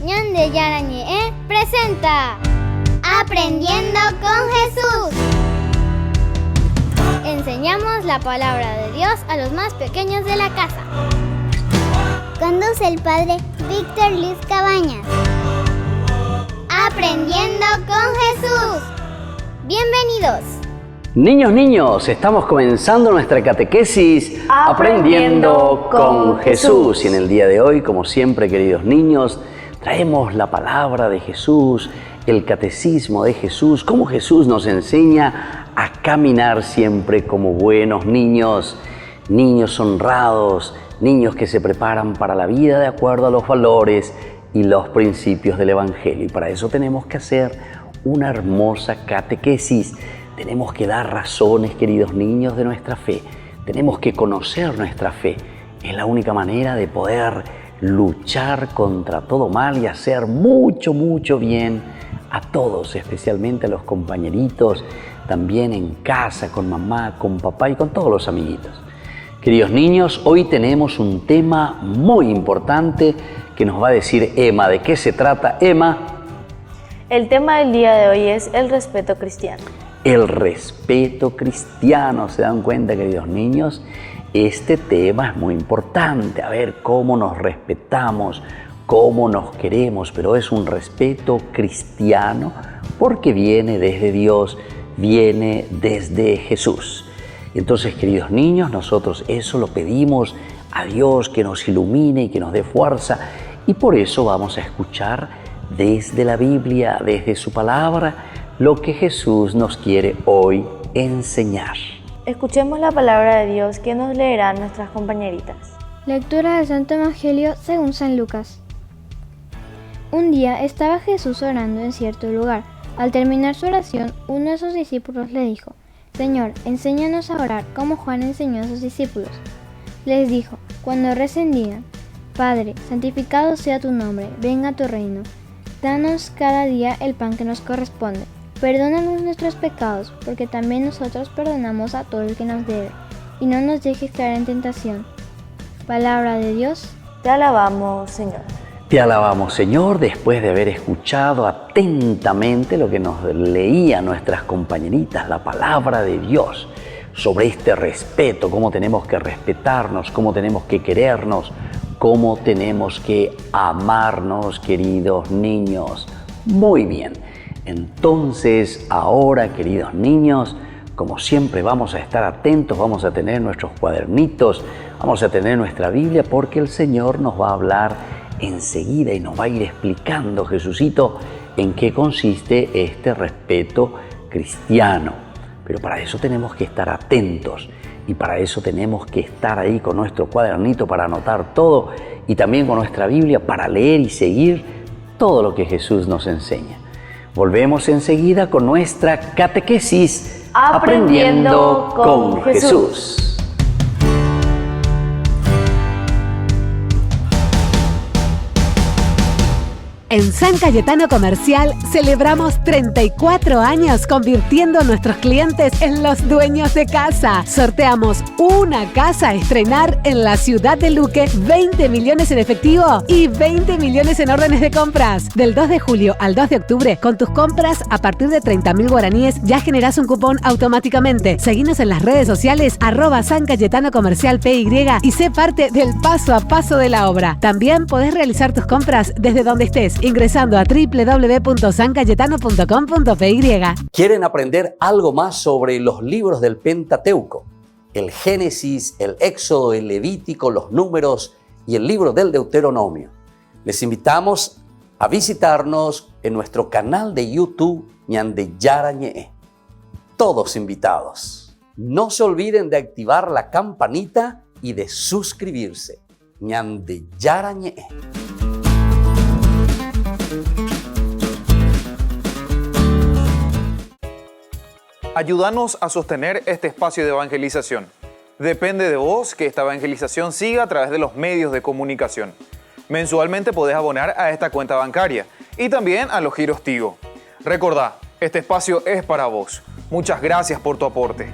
Ñande Yarañe presenta Aprendiendo con Jesús. Enseñamos la palabra de Dios a los más pequeños de la casa. Conduce el padre Víctor Luis Cabañas. Aprendiendo con Jesús. Bienvenidos. Niños, estamos comenzando nuestra catequesis Aprendiendo con Jesús. Y en el día de hoy, como siempre, queridos niños, traemos la palabra de Jesús, el catecismo de Jesús, cómo Jesús nos enseña a caminar siempre como buenos niños, niños honrados, niños que se preparan para la vida de acuerdo a los valores y los principios del Evangelio. Y para eso tenemos que hacer una hermosa catequesis. Tenemos que dar razones, queridos niños, de nuestra fe. Tenemos que conocer nuestra fe. Es la única manera de poder luchar contra todo mal y hacer mucho bien a todos, especialmente a los compañeritos, también en casa, con mamá, con papá y con todos los amiguitos. Queridos niños, hoy tenemos un tema muy importante que nos va a decir Emma. ¿De qué se trata, Emma? El tema del día de hoy es el respeto cristiano. El respeto cristiano. ¿Se dan cuenta, queridos niños? Este tema es muy importante. A ver cómo nos respetamos, cómo nos queremos, pero es un respeto cristiano porque viene desde Dios, viene desde Jesús. Entonces, queridos niños, nosotros eso lo pedimos a Dios, que nos ilumine y que nos dé fuerza, y por eso vamos a escuchar desde la Biblia, desde su palabra, lo que Jesús nos quiere hoy enseñar. Escuchemos la palabra de Dios que nos leerán nuestras compañeritas. Lectura del Santo Evangelio según San Lucas. Un día estaba Jesús orando en cierto lugar. Al terminar su oración, uno de sus discípulos le dijo: Señor, enséñanos a orar como Juan enseñó a sus discípulos. Les dijo: cuando recen digan: Padre, santificado sea tu nombre, venga tu reino. Danos cada día el pan que nos corresponde. Perdónanos nuestros pecados, porque también nosotros perdonamos a todo el que nos debe. Y no nos dejes caer en tentación. Palabra de Dios. Te alabamos, Señor. Te alabamos, Señor, después de haber escuchado atentamente lo que nos leían nuestras compañeritas, la palabra de Dios, sobre este respeto, cómo tenemos que respetarnos, cómo tenemos que querernos, cómo tenemos que amarnos, queridos niños. Muy bien. Entonces, ahora, queridos niños, como siempre vamos a estar atentos, vamos a tener nuestros cuadernitos, vamos a tener nuestra Biblia, porque el Señor nos va a hablar enseguida y nos va a ir explicando, Jesucito, en qué consiste este respeto cristiano. Pero para eso tenemos que estar atentos y para eso tenemos que estar ahí con nuestro cuadernito para anotar todo y también con nuestra Biblia para leer y seguir todo lo que Jesús nos enseña. Volvemos enseguida con nuestra catequesis Aprendiendo con Jesús. En San Cayetano Comercial celebramos 34 años convirtiendo a nuestros clientes en los dueños de casa. Sorteamos una casa a estrenar en la ciudad de Luque, 20 millones en efectivo y 20 millones en órdenes de compras. Del 2 de julio al 2 de octubre, con tus compras a partir de 30.000 guaraníes ya generás un cupón automáticamente. Seguinos en las redes sociales @San Cayetano Comercial PY y sé parte del paso a paso de la obra. También podés realizar tus compras desde donde estés, ingresando a www.sancayetano.com.py. ¿Quieren aprender algo más sobre los libros del Pentateuco? El Génesis, el Éxodo, el Levítico, los Números y el libro del Deuteronomio. Les invitamos a visitarnos en nuestro canal de YouTube Ñande Yarañe. Todos invitados. No se olviden de activar la campanita y de suscribirse. Ñande Yarañe. Ayúdanos a sostener este espacio de evangelización. Depende de vos que esta evangelización siga a través de los medios de comunicación. Mensualmente podés abonar a esta cuenta bancaria y también a los giros Tigo. Recordá, este espacio es para vos. Muchas gracias por tu aporte.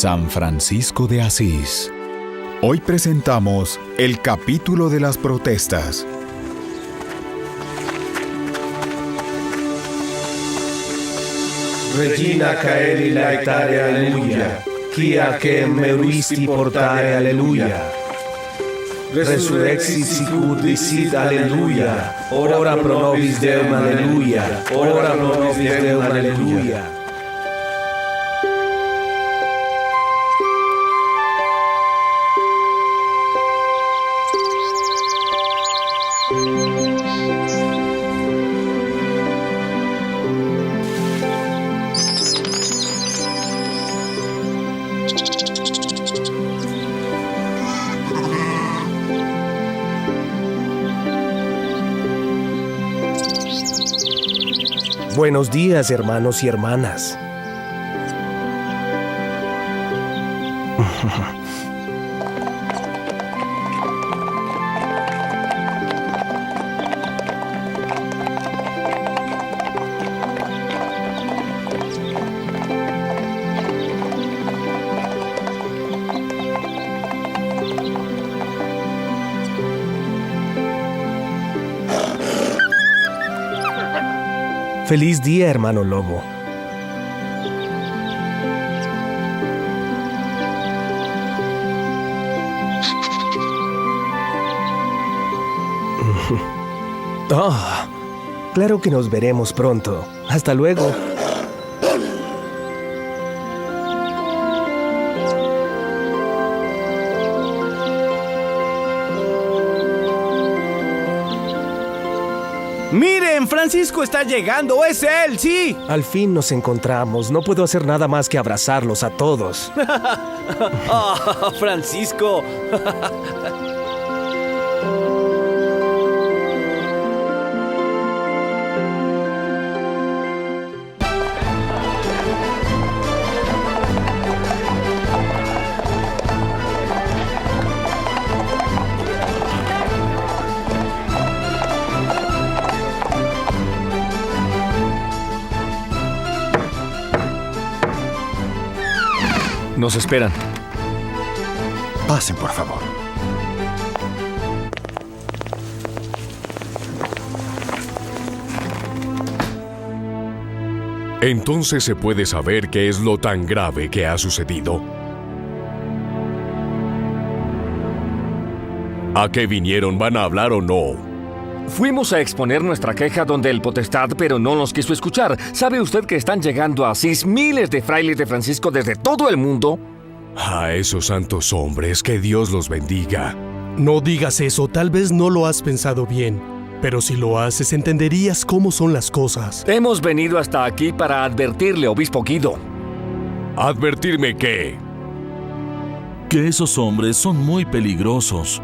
San Francisco de Asís. Hoy presentamos el capítulo de las protestas. Regina caeli laetare alleluia, quia che meruisti portare alleluia. Resurrexit sicut dicit alleluia, ora pro nobis Deum alleluia, ora pro nobis Deum alleluia. Buenos días, hermanos y hermanas. Feliz día, hermano Lobo. Oh, claro que nos veremos pronto. Hasta luego. ¡Miren! ¡Francisco está llegando! ¡Es él! ¡Sí! Al fin nos encontramos. No puedo hacer nada más que abrazarlos a todos. ¡Oh, Francisco! Nos esperan. Pasen, por favor. Entonces se puede saber qué es lo tan grave que ha sucedido. ¿A qué vinieron? ¿Van a hablar o no? Fuimos a exponer nuestra queja donde el potestad, pero no nos quiso escuchar. ¿Sabe usted que están llegando a Asís miles de frailes de Francisco desde todo el mundo? A esos santos hombres, que Dios los bendiga. No digas eso, tal vez no lo has pensado bien. Pero si lo haces, entenderías cómo son las cosas. Hemos venido hasta aquí para advertirle, obispo Guido. ¿Advertirme qué? Que esos hombres son muy peligrosos.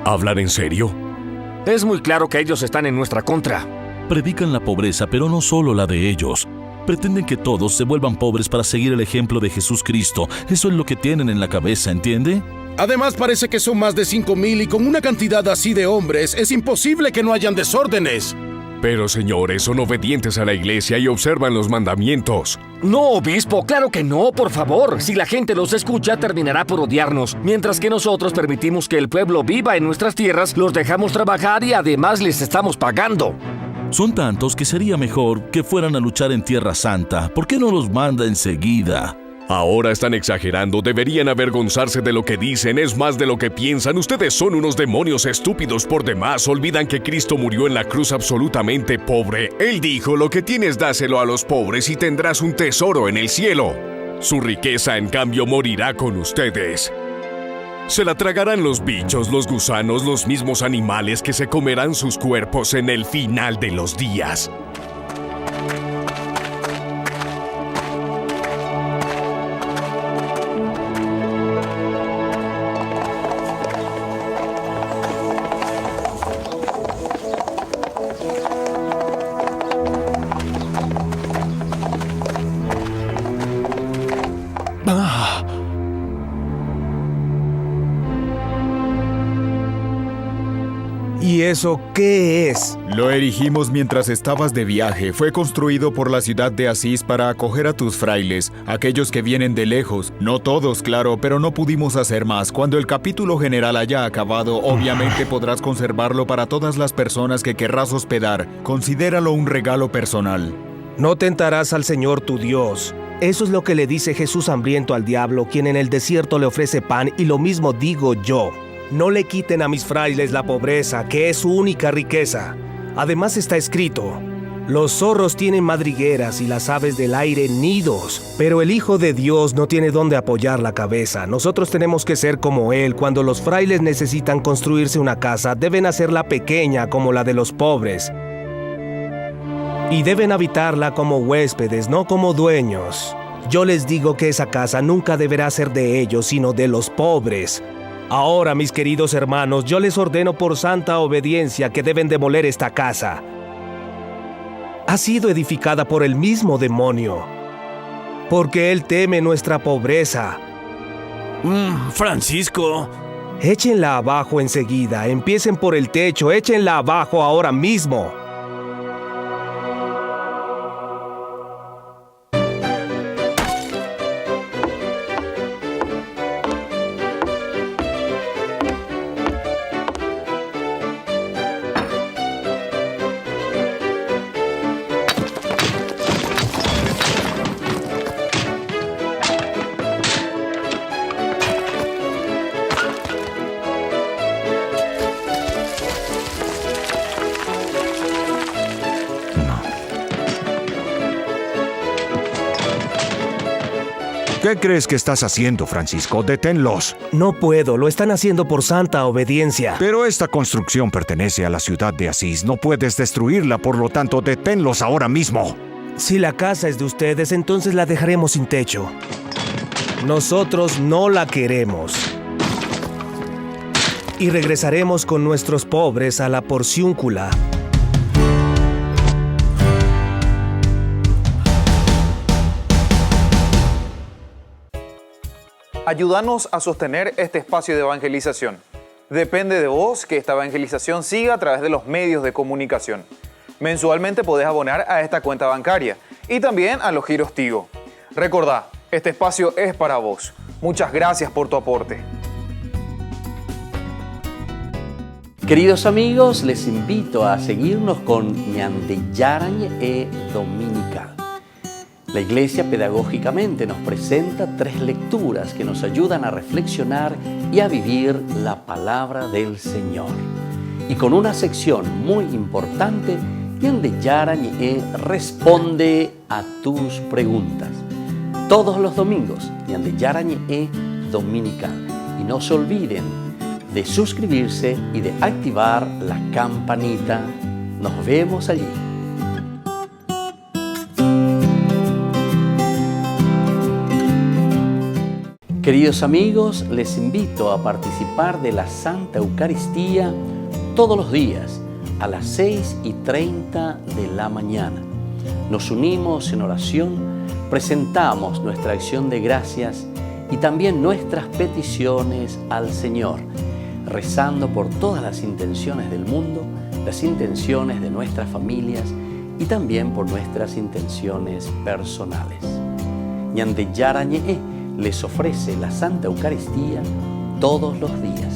¿Hablan en serio? Es muy claro que ellos están en nuestra contra. Predican la pobreza, pero no solo la de ellos. Pretenden que todos se vuelvan pobres para seguir el ejemplo de Jesús Cristo. Eso es lo que tienen en la cabeza, ¿entiende? Además, parece que son más de 5,000 y con una cantidad así de hombres es imposible que no hayan desórdenes. Pero, señores, son obedientes a la iglesia y observan los mandamientos. No, obispo, claro que no, por favor. Si la gente los escucha, terminará por odiarnos. Mientras que nosotros permitimos que el pueblo viva en nuestras tierras, los dejamos trabajar y además les estamos pagando. Son tantos que sería mejor que fueran a luchar en Tierra Santa. ¿Por qué no los manda enseguida? Ahora están exagerando, deberían avergonzarse de lo que dicen, es más de lo que piensan. Ustedes son unos demonios estúpidos por demás, olvidan que Cristo murió en la cruz absolutamente pobre. Él dijo, lo que tienes dáselo a los pobres y tendrás un tesoro en el cielo. Su riqueza, en cambio, morirá con ustedes. Se la tragarán los bichos, los gusanos, los mismos animales que se comerán sus cuerpos en el final de los días. Y eso qué es? Lo erigimos mientras estabas de viaje. Fue construido por la ciudad de Asís para acoger a tus frailes, aquellos que vienen de lejos. No todos, claro, pero no pudimos hacer más. Cuando el capítulo general haya acabado, obviamente podrás conservarlo para todas las personas que querrás hospedar. Considéralo un regalo personal. No tentarás al Señor tu Dios. Eso es lo que le dice Jesús hambriento al diablo, quien en el desierto le ofrece pan, y lo mismo digo yo. No le quiten a mis frailes la pobreza, que es su única riqueza. Además está escrito: los zorros tienen madrigueras y las aves del aire nidos, pero el Hijo de Dios no tiene dónde apoyar la cabeza. Nosotros tenemos que ser como Él. Cuando los frailes necesitan construirse una casa, deben hacerla pequeña como la de los pobres. Y deben habitarla como huéspedes, no como dueños. Yo les digo que esa casa nunca deberá ser de ellos, sino de los pobres. Ahora, mis queridos hermanos, yo les ordeno por santa obediencia que deben demoler esta casa. Ha sido edificada por el mismo demonio, porque él teme nuestra pobreza. Francisco. Échenla abajo enseguida, empiecen por el techo, échenla abajo ahora mismo. ¿Qué crees que estás haciendo, Francisco? Deténlos. No puedo, lo están haciendo por santa obediencia. Pero esta construcción pertenece a la ciudad de Asís. No puedes destruirla, por lo tanto, deténlos ahora mismo. Si la casa es de ustedes, entonces la dejaremos sin techo. Nosotros no la queremos. Y regresaremos con nuestros pobres a la porciúncula. Ayúdanos a sostener este espacio de evangelización. Depende de vos que esta evangelización siga a través de los medios de comunicación. Mensualmente podés abonar a esta cuenta bancaria y también a los giros Tigo. Recordá, este espacio es para vos. Muchas gracias por tu aporte. Queridos amigos, les invito a seguirnos con Ñandeyarañe e Dominical. La Iglesia pedagógicamente nos presenta 3 lecturas que nos ayudan a reflexionar y a vivir la palabra del Señor. Y con una sección muy importante, Ñandeyarañe responde a tus preguntas. Todos los domingos, Ñandeyarañe Dominical. Y no se olviden de suscribirse y de activar la campanita. Nos vemos allí. Queridos amigos, les invito a participar de la Santa Eucaristía todos los días a las 6:30 de la mañana. Nos unimos en oración, presentamos nuestra acción de gracias y también nuestras peticiones al Señor, rezando por todas las intenciones del mundo, las intenciones de nuestras familias y también por nuestras intenciones personales. Ñandeyarañe les ofrece la Santa Eucaristía todos los días.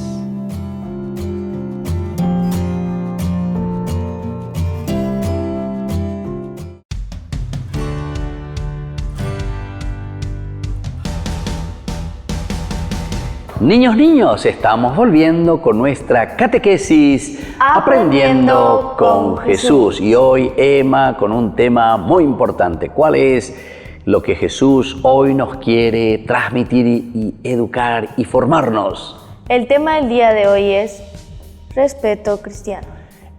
Niños, estamos volviendo con nuestra catequesis Aprendiendo con Jesús. Y hoy, Emma, con un tema muy importante. ¿Cuál es lo que Jesús hoy nos quiere transmitir y educar y formarnos? El tema del día de hoy es respeto cristiano.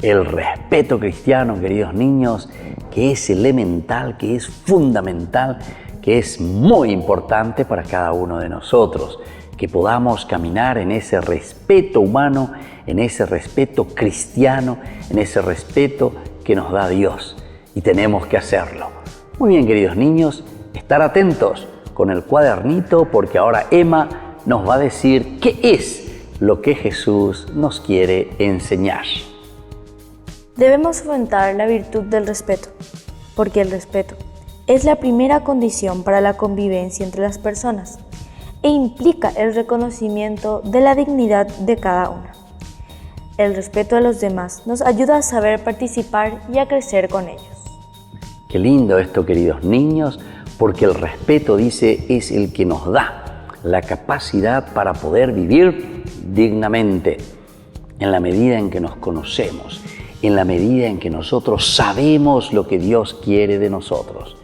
El respeto cristiano, queridos niños, que es elemental, que es fundamental, que es muy importante para cada uno de nosotros. Que podamos caminar en ese respeto humano, en ese respeto cristiano, en ese respeto que nos da Dios. Y tenemos que hacerlo. Muy bien, queridos niños, estar atentos con el cuadernito porque ahora Emma nos va a decir qué es lo que Jesús nos quiere enseñar. Debemos fomentar la virtud del respeto, porque el respeto es la primera condición para la convivencia entre las personas e implica el reconocimiento de la dignidad de cada una. El respeto a los demás nos ayuda a saber participar y a crecer con ellos. Qué lindo esto, queridos niños, porque el respeto, dice, es el que nos da la capacidad para poder vivir dignamente, en la medida en que nos conocemos, en la medida en que nosotros sabemos lo que Dios quiere de nosotros.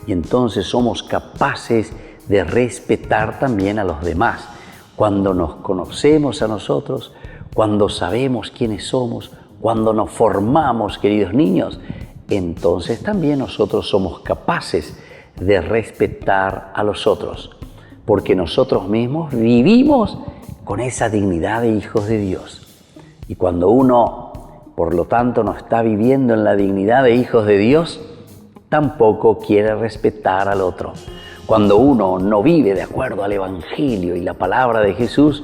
Y entonces somos capaces de respetar también a los demás. Cuando nos conocemos a nosotros, cuando sabemos quiénes somos, cuando nos formamos, queridos niños, entonces también nosotros somos capaces de respetar a los otros, porque nosotros mismos vivimos con esa dignidad de hijos de Dios. Y cuando uno, por lo tanto, no está viviendo en la dignidad de hijos de Dios, tampoco quiere respetar al otro. Cuando uno no vive de acuerdo al Evangelio y la palabra de Jesús,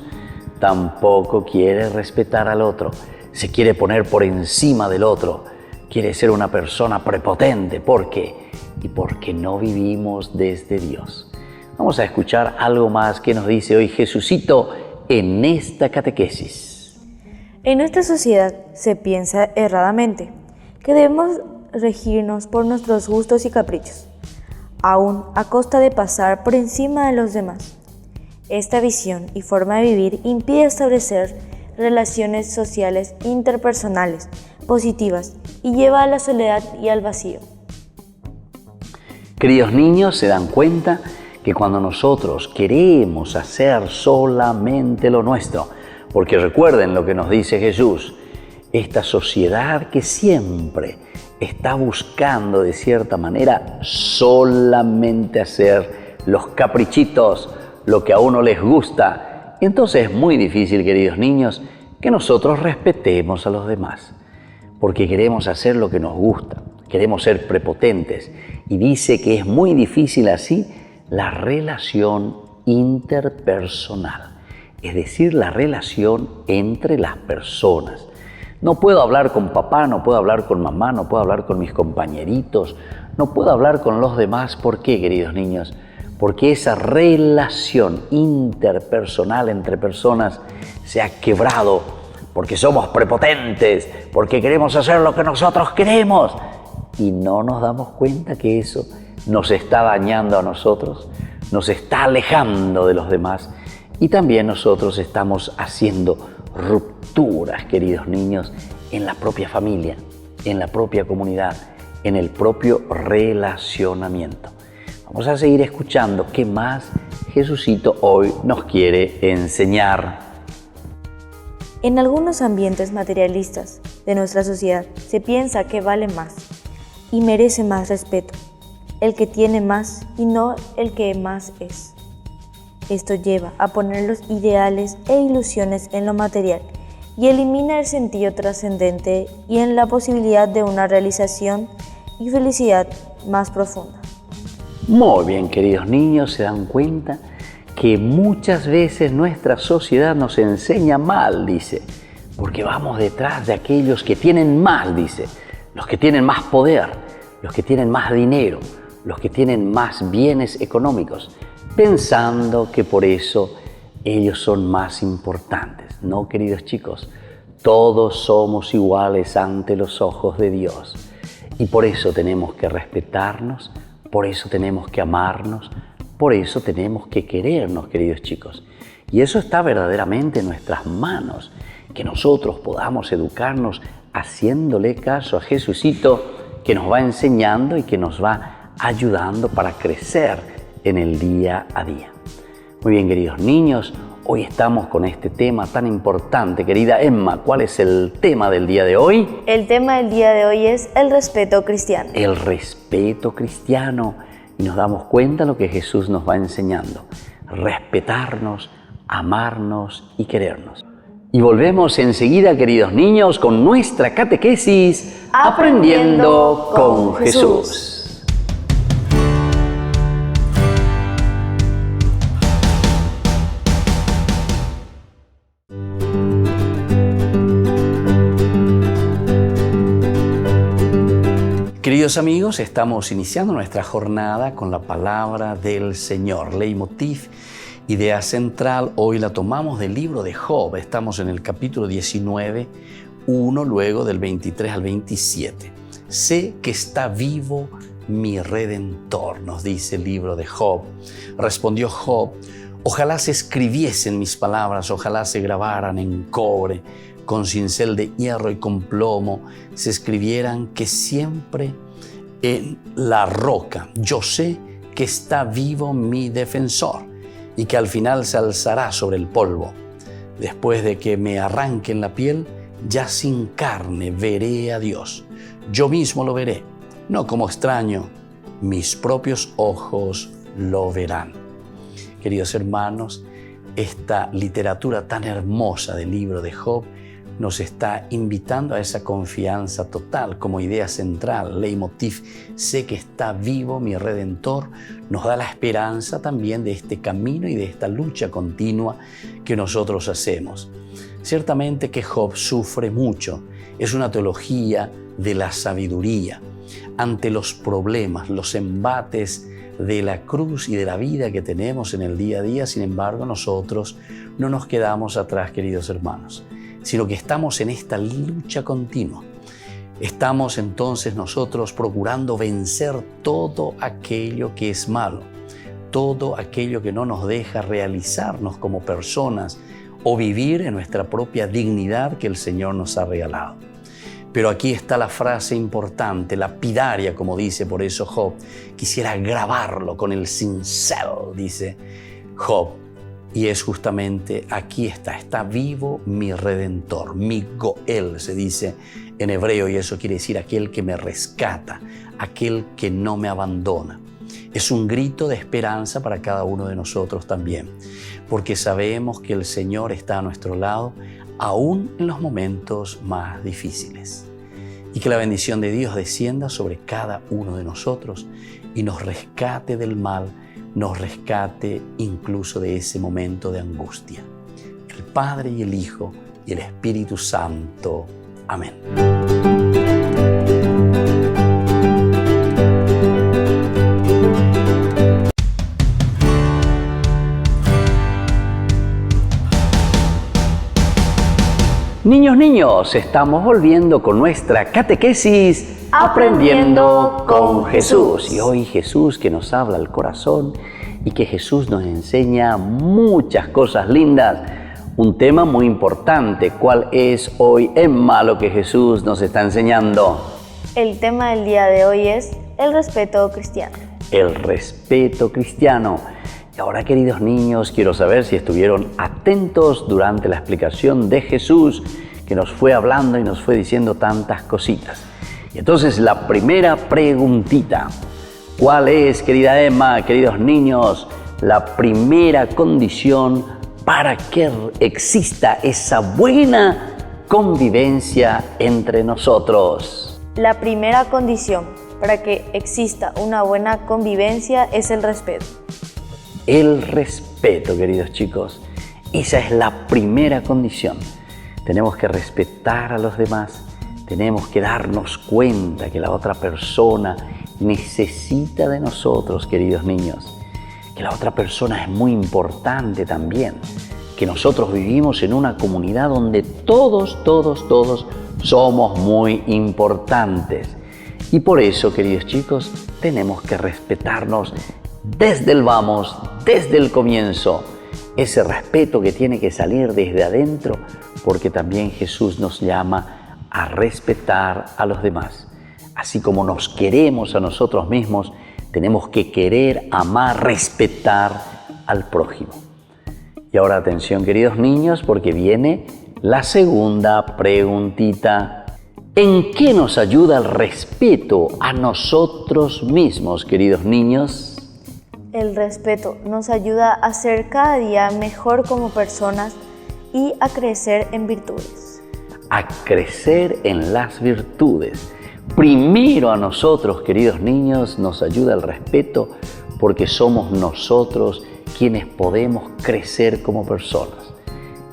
tampoco quiere respetar al otro. Se quiere poner por encima del otro. Quiere ser una persona prepotente. ¿Por qué? Y porque no vivimos desde Dios. Vamos a escuchar algo más que nos dice hoy Jesucito en esta catequesis. En nuestra sociedad se piensa erradamente que debemos regirnos por nuestros gustos y caprichos, aún a costa de pasar por encima de los demás. Esta visión y forma de vivir impide establecer relaciones sociales interpersonales positivas y lleva a la soledad y al vacío. Queridos niños, se dan cuenta que cuando nosotros queremos hacer solamente lo nuestro, porque recuerden lo que nos dice Jesús, esta sociedad que siempre está buscando de cierta manera solamente hacer los caprichitos, lo que a uno les gusta. Y entonces es muy difícil, queridos niños, que nosotros respetemos a los demás, porque queremos hacer lo que nos gusta, queremos ser prepotentes. Y dice que es muy difícil así la relación interpersonal, es decir, la relación entre las personas. No puedo hablar con papá, no puedo hablar con mamá, no puedo hablar con mis compañeritos, no puedo hablar con los demás. ¿Por qué, queridos niños? Porque esa relación interpersonal entre personas se ha quebrado, porque somos prepotentes, porque queremos hacer lo que nosotros queremos y no nos damos cuenta que eso nos está dañando a nosotros, nos está alejando de los demás y también nosotros estamos haciendo rupturas, queridos niños, en la propia familia, en la propia comunidad, en el propio relacionamiento. Vamos a seguir escuchando qué más Jesucito hoy nos quiere enseñar. En algunos ambientes materialistas de nuestra sociedad se piensa que vale más y merece más respeto el que tiene más y no el que más es. Esto lleva a poner los ideales e ilusiones en lo material y elimina el sentido trascendente y en la posibilidad de una realización y felicidad más profunda. Muy bien, queridos niños, se dan cuenta que muchas veces nuestra sociedad nos enseña mal, dice, porque vamos detrás de aquellos que tienen más, dice, los que tienen más poder, los que tienen más dinero, los que tienen más bienes económicos, pensando que por eso ellos son más importantes. No, queridos chicos, todos somos iguales ante los ojos de Dios y por eso tenemos que respetarnos, por eso tenemos que amarnos, por eso tenemos que querernos, queridos chicos. Y eso está verdaderamente en nuestras manos, que nosotros podamos educarnos haciéndole caso a Jesucito, que nos va enseñando y que nos va ayudando para crecer en el día a día. Muy bien, queridos niños, hoy estamos con este tema tan importante. Querida Emma, ¿cuál es el tema del día de hoy? El tema del día de hoy es el respeto cristiano. El respeto cristiano. Y nos damos cuenta de lo que Jesús nos va enseñando. Respetarnos, amarnos y querernos. Y volvemos enseguida, queridos niños, con nuestra catequesis Aprendiendo con Jesús. Queridos amigos, estamos iniciando nuestra jornada con la palabra del Señor. Leitmotiv, idea central, hoy la tomamos del libro de Job. Estamos en el capítulo 19, 1, luego del 23 al 27. Sé que está vivo mi Redentor, nos dice el libro de Job. Respondió Job: ojalá se escribiesen mis palabras, ojalá se grabaran en cobre, con cincel de hierro y con plomo, se escribieran que siempre en la roca. Yo sé que está vivo mi defensor y que al final se alzará sobre el polvo. Después de que me arranquen la piel, ya sin carne veré a Dios. Yo mismo lo veré, no como extraño, mis propios ojos lo verán. Queridos hermanos, esta literatura tan hermosa del libro de Job nos está invitando a esa confianza total como idea central. Leitmotiv, sé que está vivo mi Redentor, nos da la esperanza también de este camino y de esta lucha continua que nosotros hacemos. Ciertamente que Job sufre mucho, es una teología de la sabiduría. Ante los problemas, los embates de la cruz y de la vida que tenemos en el día a día, sin embargo, nosotros no nos quedamos atrás, queridos hermanos, sino que estamos en esta lucha continua. Estamos entonces nosotros procurando vencer todo aquello que es malo, todo aquello que no nos deja realizarnos como personas o vivir en nuestra propia dignidad que el Señor nos ha regalado. Pero aquí está la frase importante, lapidaria, como dice por eso Job. Quisiera grabarlo con el cincel, dice Job. Y es justamente aquí está vivo mi Redentor, mi Goel se dice en hebreo, y eso quiere decir aquel que me rescata, aquel que no me abandona. Es un grito de esperanza para cada uno de nosotros también, porque sabemos que el Señor está a nuestro lado, aún en los momentos más difíciles. Y que la bendición de Dios descienda sobre cada uno de nosotros y nos rescate del mal, nos rescate incluso de ese momento de angustia. El Padre y el Hijo y el Espíritu Santo. Amén. Niños, estamos volviendo con nuestra catequesis Aprendiendo con Jesús. Y hoy Jesús que nos habla al corazón y que Jesús nos enseña muchas cosas lindas. Un tema muy importante. ¿Cuál es hoy, Emma, lo que Jesús nos está enseñando? El tema del día de hoy es el respeto cristiano. El respeto cristiano. Y ahora, queridos niños, quiero saber si estuvieron atentos durante la explicación de Jesús, que nos fue hablando y nos fue diciendo tantas cositas. Y entonces la primera preguntita, ¿cuál es, querida Emma, queridos niños, la primera condición para que exista esa buena convivencia entre nosotros? La primera condición para que exista una buena convivencia es el respeto. El respeto, queridos chicos, esa es la primera condición. Tenemos que respetar a los demás, tenemos que darnos cuenta que la otra persona necesita de nosotros, queridos niños, que la otra persona es muy importante también, que nosotros vivimos en una comunidad donde todos somos muy importantes. Y por eso, queridos chicos, tenemos que respetarnos desde el vamos, desde el comienzo, ese respeto que tiene que salir desde adentro, porque también Jesús nos llama a respetar a los demás. Así como nos queremos a nosotros mismos, tenemos que querer, amar, respetar al prójimo. Y ahora atención, queridos niños, porque viene la segunda preguntita. ¿En qué nos ayuda el respeto a nosotros mismos, queridos niños? El respeto nos ayuda a ser cada día mejor como personas y a crecer en virtudes. A crecer en las virtudes. Primero a nosotros, queridos niños, nos ayuda el respeto porque somos nosotros quienes podemos crecer como personas.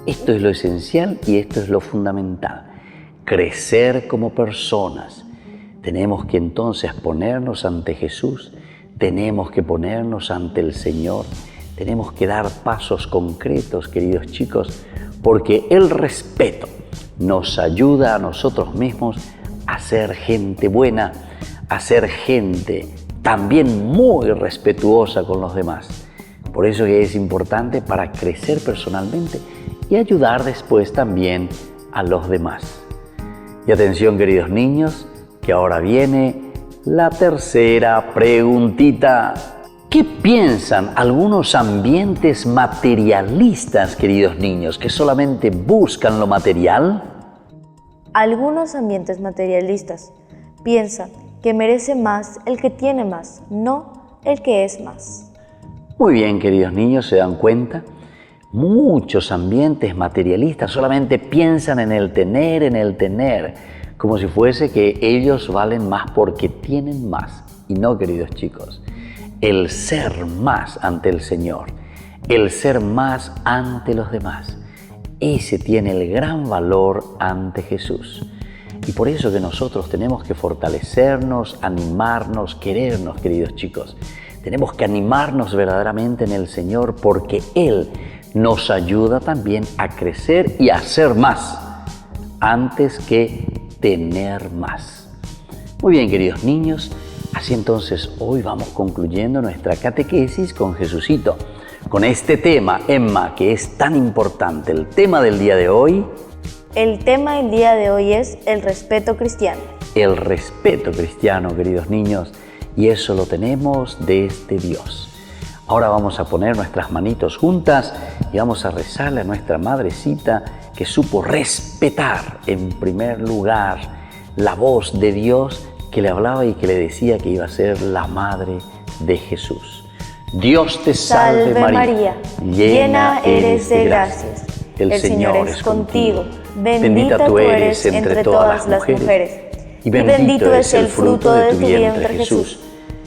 Esto es lo esencial y esto es lo fundamental. Crecer como personas. tenemos que entonces ponernos ante Jesús, tenemos que ponernos ante el Señor, tenemos que dar pasos concretos, queridos chicos, porque el respeto nos ayuda a nosotros mismos a ser gente buena, a ser gente también muy respetuosa con los demás. Por eso que es importante para crecer personalmente y ayudar después también a los demás. Y atención, queridos niños, que ahora viene la tercera preguntita. ¿Qué piensan algunos ambientes materialistas, queridos niños, que solamente buscan lo material? Algunos ambientes materialistas piensan que merece más el que tiene más, no el que es más. Muy bien, queridos niños, ¿se dan cuenta? Muchos ambientes materialistas solamente piensan en el tener, como si fuese que ellos valen más porque tienen más. Y no, queridos chicos, el ser más ante el Señor, el ser más ante los demás, ese tiene el gran valor ante Jesús. Y por eso que nosotros tenemos que fortalecernos, animarnos, querernos, queridos chicos. Tenemos que animarnos verdaderamente en el Señor porque Él nos ayuda también a crecer y a ser más antes que tener más. Muy bien, queridos niños, así entonces hoy vamos concluyendo nuestra catequesis con Jesucito, con este tema, Emma, que es tan importante. El tema del día de hoy. El tema del día de hoy es el respeto cristiano. El respeto cristiano, queridos niños, y eso lo tenemos desde Dios. Ahora vamos a poner nuestras manitos juntas y vamos a rezarle a nuestra madrecita que supo respetar en primer lugar la voz de Dios que le hablaba y que le decía que iba a ser la madre de Jesús. Dios te salve María, llena eres de gracias. El Señor es contigo. Bendita tú eres entre todas las mujeres y bendito es el fruto de tu vientre, Jesús.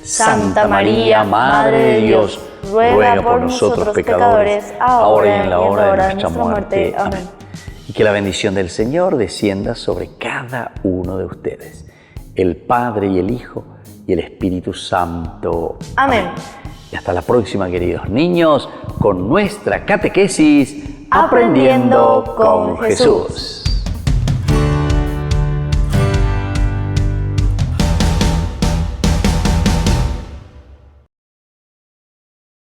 Santa María, Madre de Dios, ruega por nosotros pecadores, ahora y en la hora de nuestra muerte. Amén. Y que la bendición del Señor descienda sobre cada uno de ustedes, el Padre y el Hijo y el Espíritu Santo. Amén. Y hasta la próxima, queridos niños, con nuestra catequesis Aprendiendo con Jesús.